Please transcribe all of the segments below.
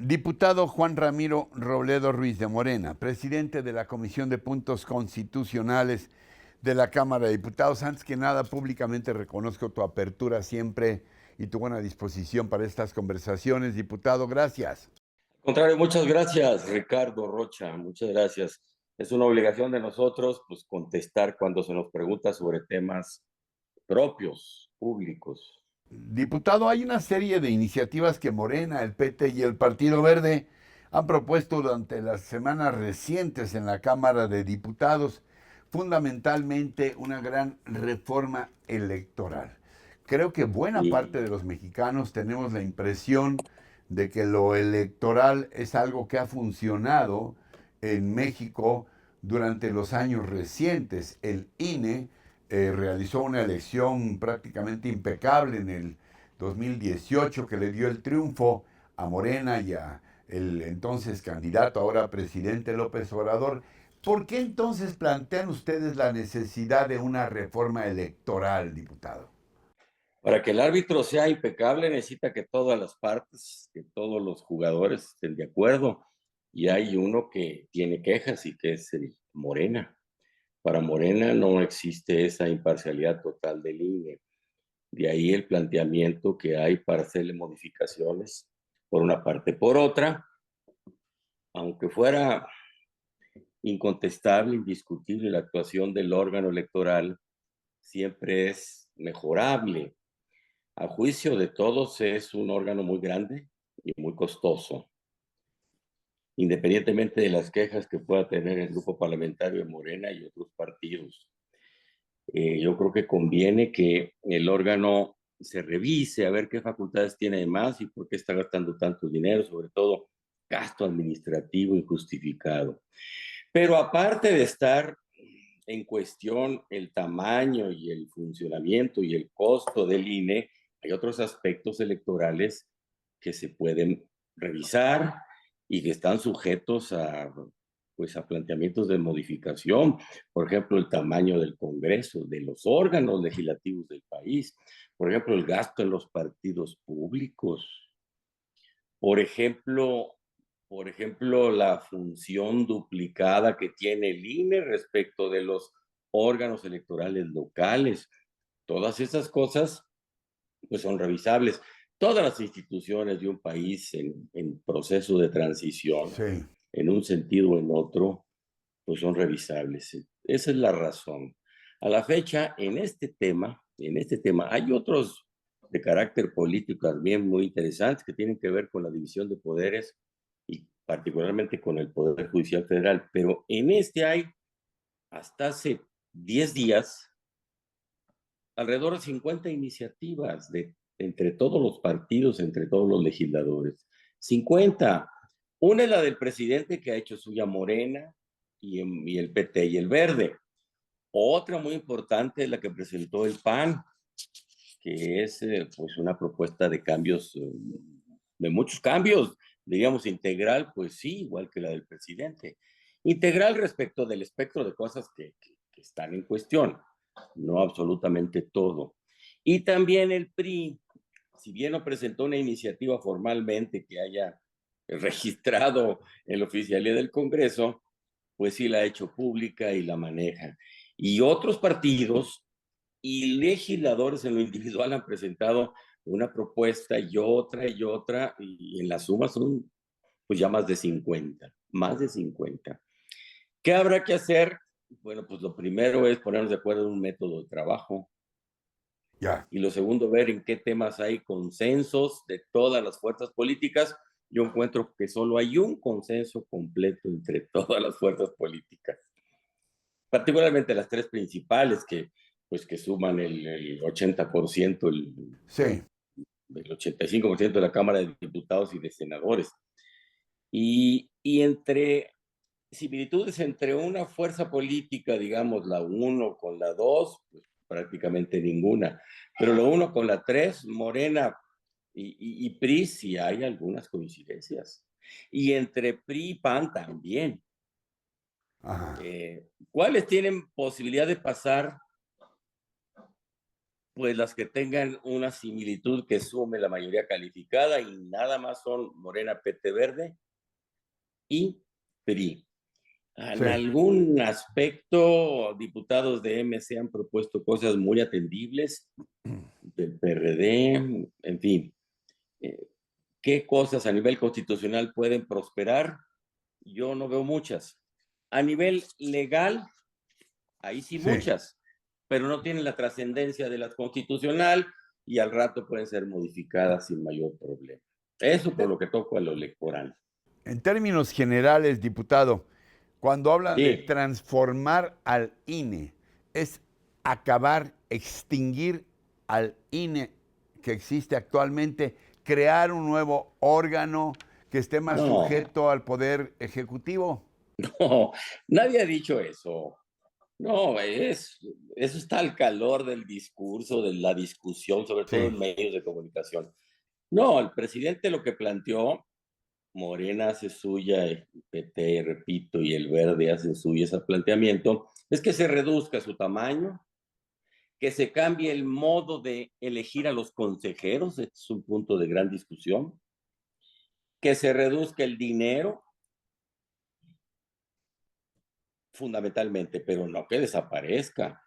Diputado Juan Ramiro Robledo Ruiz de Morena, presidente de la Comisión de Puntos Constitucionales de la Cámara de Diputados. Antes que nada, públicamente reconozco tu apertura siempre y tu buena disposición para estas conversaciones. Diputado, gracias. Al contrario, muchas gracias, Ricardo Rocha, muchas gracias. Es una obligación de nosotros, pues, contestar cuando se nos pregunta sobre temas propios, públicos. Diputado, hay una serie de iniciativas que Morena, el PT y el Partido Verde han propuesto durante las semanas recientes en la Cámara de Diputados, fundamentalmente una gran reforma electoral. Creo que buena parte Y de los mexicanos tenemos la impresión de que lo electoral es algo que ha funcionado en México durante los años recientes. El INE realizó una elección prácticamente impecable en el 2018 que le dio el triunfo a Morena y a el entonces candidato, ahora presidente López Obrador. ¿Por qué entonces plantean ustedes la necesidad de una reforma electoral, diputado? para que el árbitro sea impecable, necesita que todas las partes, que todos los jugadores estén de acuerdo. Y hay uno que tiene quejas y que es el Morena. Para Morena no existe esa imparcialidad total del INE. De ahí el planteamiento que hay para hacerle modificaciones, por una parte. Por otra, aunque fuera incontestable, indiscutible la actuación del órgano electoral, siempre es mejorable. A juicio de todos es un órgano muy grande y muy costoso. Independientemente de las quejas que pueda tener el grupo parlamentario de Morena y otros partidos. Yo creo que conviene que el órgano se revise a ver qué facultades tiene de más y por qué está gastando tanto dinero, sobre todo gasto administrativo injustificado. Pero aparte de estar en cuestión el tamaño y el funcionamiento y el costo del INE, hay otros aspectos electorales que se pueden revisar y que están sujetos a, pues, a planteamientos de modificación. Por ejemplo, el tamaño del Congreso, de los órganos legislativos del país. Por ejemplo, el gasto en los partidos públicos. Por ejemplo, la función duplicada que tiene el INE respecto de los órganos electorales locales. Todas esas cosas, pues, son revisables. Todas las instituciones de un país en proceso de transición, Sí. en un sentido o en otro, pues son revisables. Esa es la razón. A la fecha, en este tema, hay otros de carácter político también muy interesantes que tienen que ver con la división de poderes y particularmente con el Poder Judicial Federal, pero en este hay, hasta hace 10 días, alrededor de 50 iniciativas entre todos los partidos, entre todos los legisladores. 50. Una es la del presidente, que ha hecho suya Morena y el PT y el Verde. Otra muy importante es la que presentó el PAN, que es, pues, una propuesta de cambios, de muchos cambios, diríamos integral, pues sí, igual que la del presidente. Integral respecto del espectro de cosas que están en cuestión, no absolutamente todo. Y también el PRI, si bien no presentó una iniciativa formalmente que haya registrado en la oficialía del Congreso, pues sí la ha hecho pública y la maneja. Y otros partidos y legisladores en lo individual han presentado una propuesta y otra, y en la suma son, pues, ya más de 50, más de 50. ¿Qué habrá que hacer? Bueno, pues lo primero es ponernos de acuerdo en un método de trabajo, Ya. y lo segundo, ver en qué temas hay consensos de todas las fuerzas políticas. Yo encuentro que solo hay un consenso completo entre todas las fuerzas políticas, particularmente las tres principales que, pues, que suman el 80%, Sí. el 85% de la Cámara de Diputados y de Senadores. Y entre similitudes entre una fuerza política, digamos, la uno con la 2, pues prácticamente ninguna. Pero la uno con la 3, Morena y PRI, sí hay algunas coincidencias. Y entre PRI y PAN también. Ajá. ¿Cuáles tienen posibilidad de pasar pues las que tengan una similitud que sume la mayoría calificada y nada más son Morena, PT Verde y PRI. En Sí, algún aspecto, diputados de MC han propuesto cosas muy atendibles, del PRD, en fin. Eh, ¿Qué cosas a nivel constitucional pueden prosperar? Yo no veo muchas. A nivel legal, ahí sí sí. muchas, pero no tienen la trascendencia de la constitucional y al rato pueden ser modificadas sin mayor problema. Eso por lo que toca a lo electoral. En términos generales, diputado, cuando hablan de Sí, transformar al INE, es acabar, extinguir al INE que existe actualmente, crear un nuevo órgano que esté más no, sujeto al poder ejecutivo. no, nadie ha dicho eso. No, eso está al calor del discurso, de la discusión, sobre todo Sí, en medios de comunicación. No, el presidente lo que planteó, Morena hace suya, el PT, repito, y el Verde hace suya ese planteamiento, es que se reduzca su tamaño, que se cambie el modo de elegir a los consejeros, este es un punto de gran discusión, que se reduzca el dinero, fundamentalmente, pero no que desaparezca.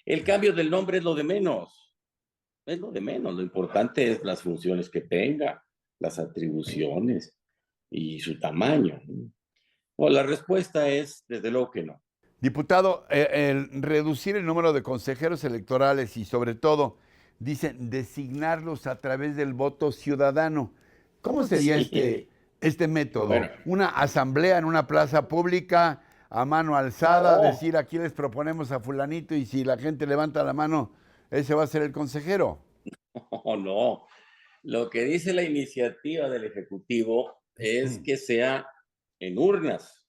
El cambio del nombre es lo de menos. Es lo de menos, lo importante es las funciones que tenga, las atribuciones y su tamaño. No, la respuesta es, desde luego que no. diputado, el reducir el número de consejeros electorales y sobre todo, dicen, designarlos a través del voto ciudadano. ¿Cómo sería Sí, este método? bueno, ¿Una asamblea en una plaza pública a mano alzada, no, decir aquí les proponemos a fulanito y si la gente levanta la mano, ese va a ser el consejero? no. Lo que dice la iniciativa del Ejecutivo es que sea en urnas,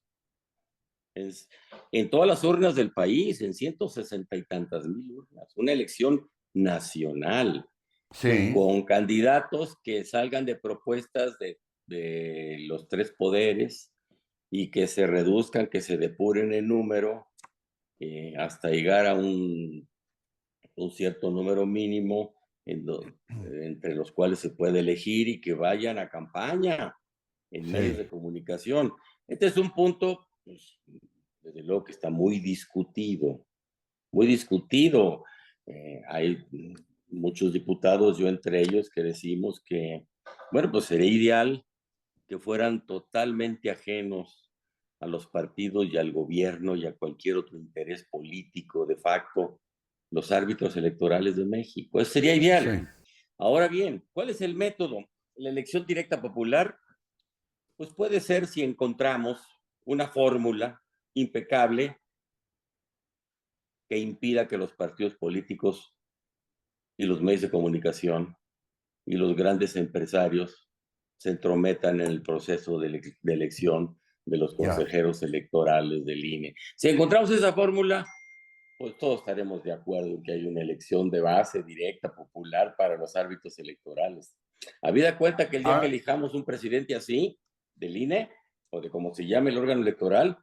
es, en todas las urnas del país, en 160 y tantas mil urnas, una elección nacional, Sí, con candidatos que salgan de propuestas de los tres poderes y que se reduzcan, que se depuren el número hasta llegar a un cierto número mínimo entre los cuales se puede elegir y que vayan a campaña en medios sí, de comunicación. Este es un punto, pues, desde luego que está muy discutido, muy discutido. Hay muchos diputados, yo entre ellos, que decimos que, bueno, pues sería ideal que fueran totalmente ajenos a los partidos y al gobierno y a cualquier otro interés político de facto, los árbitros electorales de México. Eso sería ideal. sí. Ahora bien, ¿cuál es el método? La elección directa popular, pues puede ser si encontramos una fórmula impecable que impida que los partidos políticos y los medios de comunicación y los grandes empresarios se entrometan en el proceso de elección de los Ya. consejeros electorales del INE. Si encontramos esa fórmula, pues todos estaremos de acuerdo en que hay una elección de base directa, popular para los árbitros electorales. Habida cuenta que el día que Ah, elijamos un presidente así, del INE, o de como se llame el órgano electoral,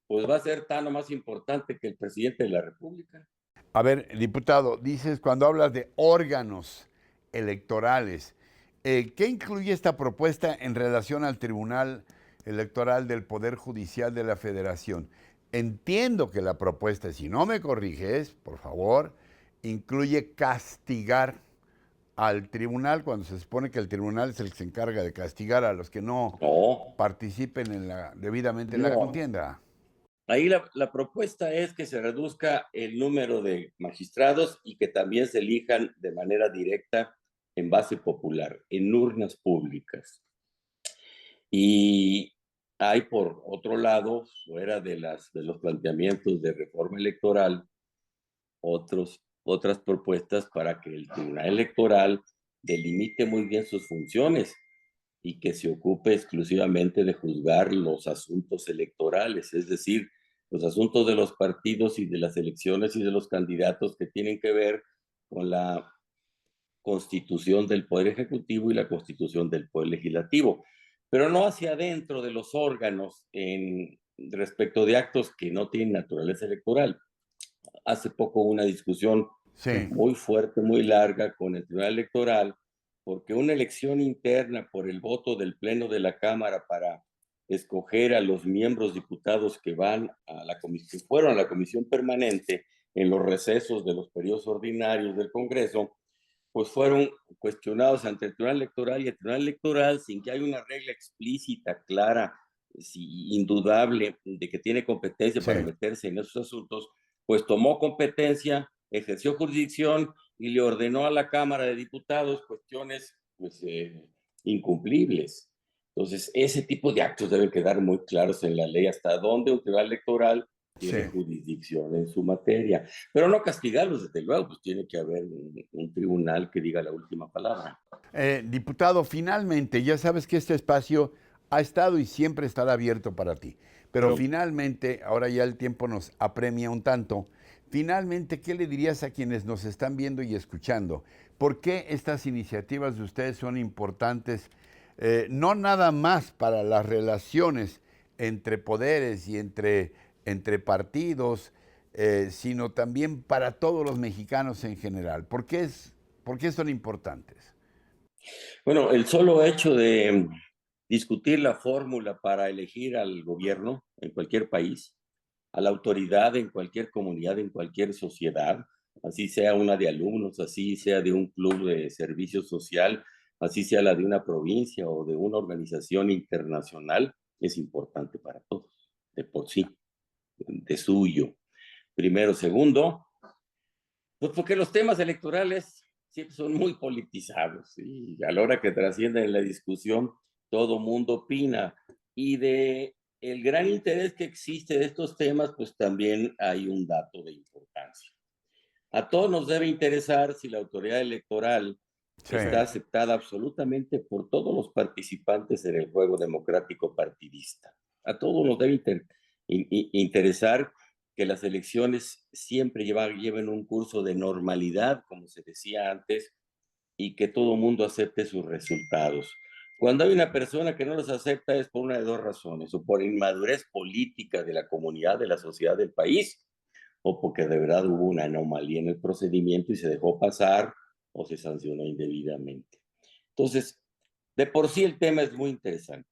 pues va a ser tan o más importante que el presidente de la República. a ver, diputado, dices cuando hablas de órganos electorales, ¿qué incluye esta propuesta en relación al Tribunal Electoral del Poder Judicial de la Federación? Entiendo que la propuesta, si no me corriges, por favor, incluye castigar al tribunal cuando se supone que el tribunal es el que se encarga de castigar a los que no No, participen debidamente en la no. contienda. Ahí la propuesta es que se reduzca el número de magistrados y que también se elijan de manera directa en base popular, en urnas públicas. Y hay, por otro lado, fuera de los planteamientos de reforma electoral, otras propuestas para que el Tribunal Electoral delimite muy bien sus funciones y que se ocupe exclusivamente de juzgar los asuntos electorales, es decir, los asuntos de los partidos y de las elecciones y de los candidatos que tienen que ver con la constitución del Poder Ejecutivo y la constitución del Poder Legislativo, pero no hacia adentro de los órganos en respecto de actos que no tienen naturaleza electoral. Hace poco una discusión Sí, muy fuerte, muy larga con el Tribunal Electoral, porque una elección interna por el voto del Pleno de la Cámara para escoger a los miembros diputados que van a la comisión, fueron a la comisión permanente en los recesos de los periodos ordinarios del Congreso, pues fueron cuestionados ante el Tribunal Electoral, y el Tribunal Electoral, sin que haya una regla explícita, clara, sí, indudable, de que tiene competencia para sí. meterse en esos asuntos, pues tomó competencia, ejerció jurisdicción y le ordenó a la Cámara de Diputados cuestiones pues, incumplibles. Entonces, ese tipo de actos deben quedar muy claros en la ley, hasta dónde un tribunal electoral tiene Sí. jurisdicción en su materia. Pero no castigarlos, desde luego, pues tiene que haber un tribunal que diga la última palabra. Diputado, finalmente, ya sabes que este espacio ha estado y siempre estará abierto para ti, pero finalmente, ahora ya el tiempo nos apremia un tanto, finalmente, ¿qué le dirías a quienes nos están viendo y escuchando? ¿Por qué estas iniciativas de ustedes son importantes, no nada más para las relaciones entre poderes y entre partidos, sino también para todos los mexicanos en general? ¿Por qué son importantes? Bueno, el solo hecho de discutir la fórmula para elegir al gobierno en cualquier país, a la autoridad en cualquier comunidad, en cualquier sociedad, así sea una de alumnos, así sea de un club de servicio social, así sea la de una provincia o de una organización internacional, es importante para todos, de por sí, de suyo. Primero. Segundo, pues porque los temas electorales siempre son muy politizados, ¿sí? Y a la hora que trascienden en la discusión, todo mundo opina. Y de el gran interés que existe de estos temas, pues también hay un dato de importancia. A todos nos debe interesar si la autoridad electoral Sí, está aceptada absolutamente por todos los participantes en el juego democrático partidista. A todos nos debe interesar que las elecciones siempre lleven un curso de normalidad, como se decía antes, y que todo el mundo acepte sus resultados. Cuando hay una persona que no los acepta es por una de dos razones: o por inmadurez política de la comunidad, de la sociedad del país, o porque de verdad hubo una anomalía en el procedimiento y se dejó pasar o se sancionó indebidamente. Entonces, de por sí el tema es muy interesante.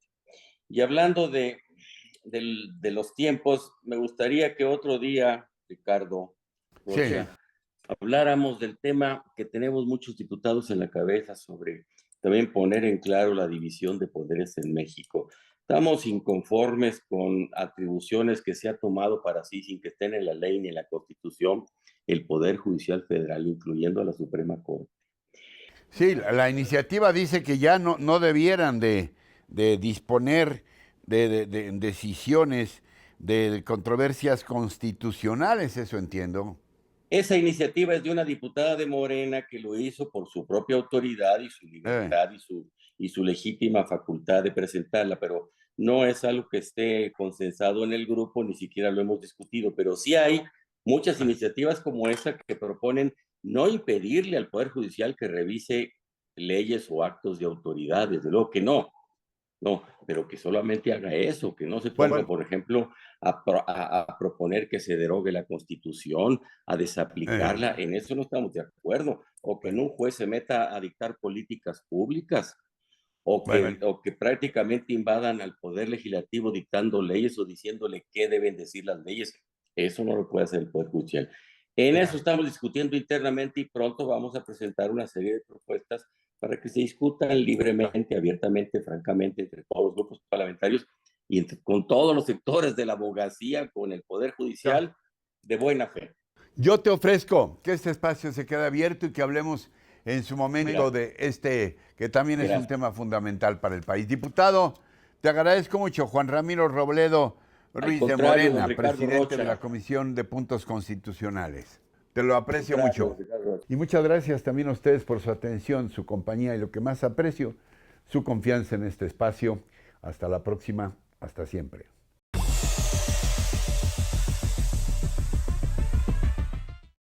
Y hablando de los tiempos, me gustaría que otro día, Ricardo sí. Rocha, habláramos del tema que tenemos muchos diputados en la cabeza, sobre también poner en claro la división de poderes en México. Estamos inconformes con atribuciones que se ha tomado para sí, sin que estén en la ley ni en la Constitución, el Poder Judicial Federal, incluyendo a la Suprema Corte. Sí, la iniciativa dice que ya no debieran de disponer de decisiones de controversias constitucionales, eso entiendo. Esa iniciativa es de una diputada de Morena que lo hizo por su propia autoridad y su Eh, libertad y su legítima facultad de presentarla, pero no es algo que esté consensado en el grupo, ni siquiera lo hemos discutido, pero sí hay muchas iniciativas como esa que proponen no impedirle al Poder Judicial que revise leyes o actos de autoridad, desde luego que no, no, pero que solamente haga eso, que no se ponga, bueno, por ejemplo, a proponer que se derogue la Constitución, a eh, desaplicarla. En eso no estamos de acuerdo. O que en un juez se meta a dictar políticas públicas, bueno, o que prácticamente invadan al Poder Legislativo dictando leyes o diciéndole qué deben decir las leyes. Eso no lo puede hacer el Poder Judicial. En eso ya. estamos discutiendo internamente y pronto vamos a presentar una serie de propuestas para que se discutan libremente, abiertamente, francamente, entre todos los grupos parlamentarios y con todos los sectores de la abogacía, con el Poder Ya. Judicial, de buena fe. Yo te ofrezco que este espacio se quede abierto y que hablemos en su momento Gracias. de este, que también es un Gracias. tema fundamental para el país. Diputado, te agradezco mucho, Juan Ramiro Robledo Al Ruiz de contrario, don Morena, Ricardo presidente de Rocha. la Comisión de Puntos Constitucionales. Te lo Al aprecio contrario, don mucho. Ricardo Rocha. Y muchas gracias también a ustedes por su atención, su compañía y lo que más aprecio, su confianza en este espacio. Hasta la próxima, hasta siempre.